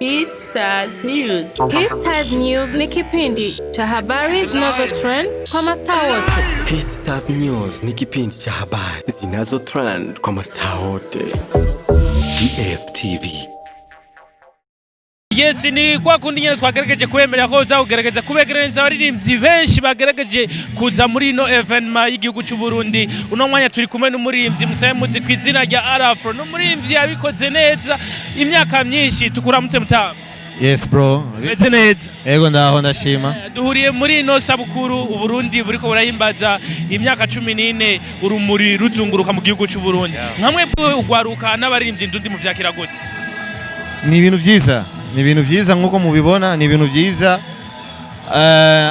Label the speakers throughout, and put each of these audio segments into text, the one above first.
Speaker 1: Hit Stars News. Hit Stars News ni kipindi cha habari zinazo trend kwa mastaa wote.
Speaker 2: Hit Stars News ni kipindi cha habari zinazo trend kwa mastaa wote. DFTV.
Speaker 3: Yes, ni kwa kundi nyene twagerageje kwemera ko uzagerageza kubegereza abaririmbyi benshi bagerageje kuza muri no evenement y'igihugu cy'u Burundi. Uno mwanya turi kumwe n'umuririmvyi musaye muzi kwizina rya Arafro. N'umuririmvyi yabikoze neza imyaka myinshi. Tukuramutse mutama.
Speaker 4: Yes bro.
Speaker 3: Meze neza.
Speaker 4: Ego ndaho ndashima.
Speaker 3: Duhuriye muri no sabukuru u Burundi buriko burahimbaza imyaka 14 urumuri ruzunguruka mu gihugu cy'u Burundi. Nkamwe ugwaruka n'abaririmbyi ndundi mu vyakira gute?
Speaker 4: Ni ibintu byiza. Ni ibintu byiza nkuko mubibona, ni ibintu byiza.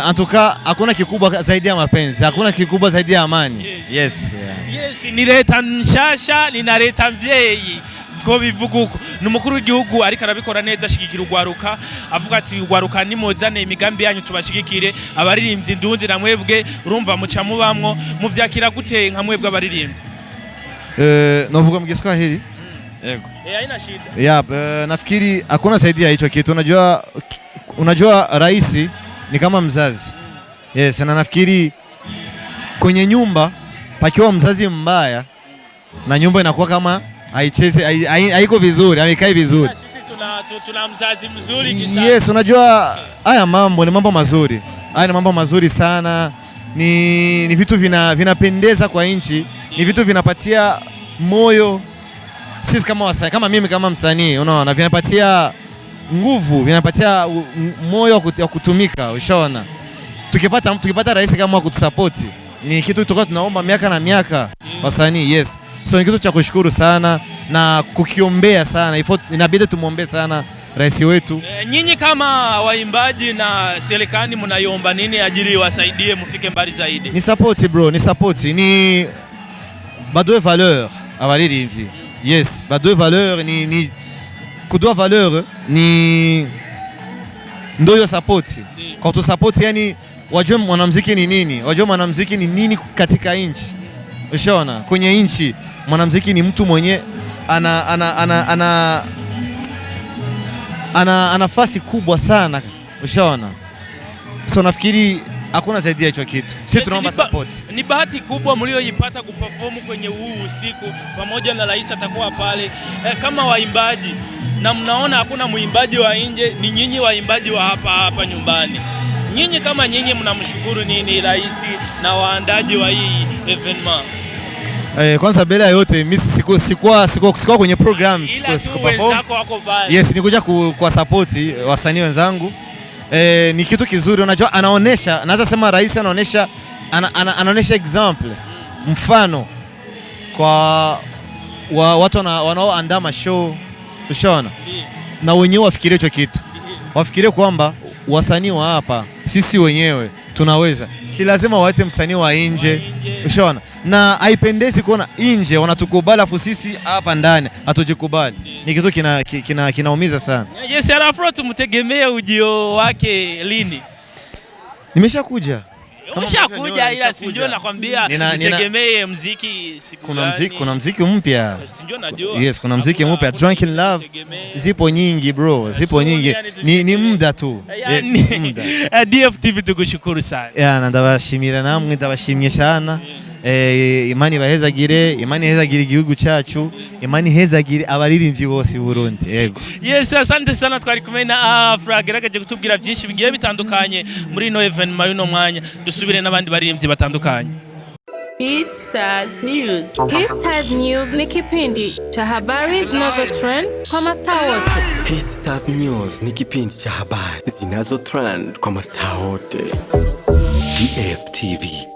Speaker 4: Antuka hakuna kikubwa zaidi ya mapenzi, hakuna kikubwa zaidi ya amani. Yes.
Speaker 3: Yes, ni leta nshasha, ni na leta mvyeyi. Two bivuga uko n'umukuru w'igihugu ariko arabikora neza ashigikira ugwaruka, avuga ati ugwaruka nimozane imigambi yanyu tubashigikire. Abaririmbyi ndundi na mwebwe urumva muca mubamwo mu vyakira gute nka mwebwe abaririmbyi?
Speaker 4: Novuga mu Kiswahili. Ego.
Speaker 3: Haina shida.
Speaker 4: Nafikiri hakuna zaidi ya hicho kitu. Unajua rais ni kama mzazi. Yes, na nafikiri kwenye nyumba pakiwa mzazi mbaya na nyumba inakuwa kama haicheze haiko vizuri, haikai vizuri.
Speaker 3: Sisi tuna mzazi mzuri kisa.
Speaker 4: Yes, unajua haya mambo ni mambo mazuri. Haya ni mambo mazuri sana. Ni vitu vinapendeza kwa nchi, ni vitu vinapatia moyo sisi kama mimi kama msanii, unaona, vinapatia nguvu, vinapatia moyo wa kutumika, ushaona. Tukipata rais kama wa kutusupport, ni kitu tutakuwa tunaomba miaka na miaka wasanii. Yes. So ni kitu cha kushukuru sana na kukiombea sana. Inabidi tumuombe sana rais wetu.
Speaker 3: Nyinyi kama waimbaji na serikali mnaiomba nini ajili wasaidie mfike mbali zaidi?
Speaker 4: Ni support bro, ni support. Ni badoe valeur abaririmbyi. Yes, badoe valeur ni kudoa valeur ni ndio support. Kwa tu support yani wajue mwanamuziki ni nini? Wajue mwanamuziki ni nini katika nchi. Ushaona? Kwenye nchi mwanamuziki ni mtu mwenye ana nafasi kubwa sana. Ushaona? So nafikiri hakuna zaidi ya hicho kitu. Sisi tunaomba support.
Speaker 3: Ni bahati kubwa mlioipata kuperform kwenye huu usiku pamoja na rais atakuwa pale. Kama waimbaji na mnaona hakuna muimbaji wa nje, ni nyinyi waimbaji wa hapa nyumbani. Nyinyi kama nyinyi mnamshukuru nini rais na waandaji wa hii evenement?
Speaker 4: Kwanza mbele ya yote mimi sikuwa kwenye programs, sikuwa perform. Yes, nikuja kwa support wasanii wenzangu. Ni kitu kizuri, unajua anaonesha, naweza sema rais anaonesha example, mfano kwa watu wanaoandaa mashow, ushaona, na wenyewe wafikirie hicho kitu, wafikirie kwamba wasanii wa hapa sisi wenyewe tunaweza, si lazima waite msanii wa nje, ushaona, na haipendezi kuona nje wanatukubali afu sisi hapa ndani hatujikubali. Ni kitu kinaumiza sana.
Speaker 3: Yes, Arafro tumutegemea ujio wake lini?
Speaker 4: Nimeshakuja.
Speaker 3: Umeshakuja ila sinjo nakwambia nitegemee muziki siku gani?
Speaker 4: Kuna muziki mpya.
Speaker 3: Sinjo najua.
Speaker 4: Yes, kuna muziki mpya. Drunken Love. Zipo nyingi bro, zipo nyingi. Ni muda tu. Yes, muda.
Speaker 3: DFTV tukushukuru sana.
Speaker 4: Na ndabashimira namwe, ndabashimye sana. Imani bahezagire igihugu cyacu, imani hezagire abaririmbyi bose i Burundi. Yego.
Speaker 3: Yes, asante sana, twari kumwe na Afro agerageje kutubwira byinshi bigiye bitandukanye muri no evenement y'uno mwanya. Dusubire n'abandi baririmbyi batandukanye.
Speaker 1: Hit Stars News. Hit Stars News ni kipindi cha habari zinazo trend kwa mastaa wote.
Speaker 2: Hit Stars News ni kipindi cha habari zinazo trend kwa mastaa wote. DFTV.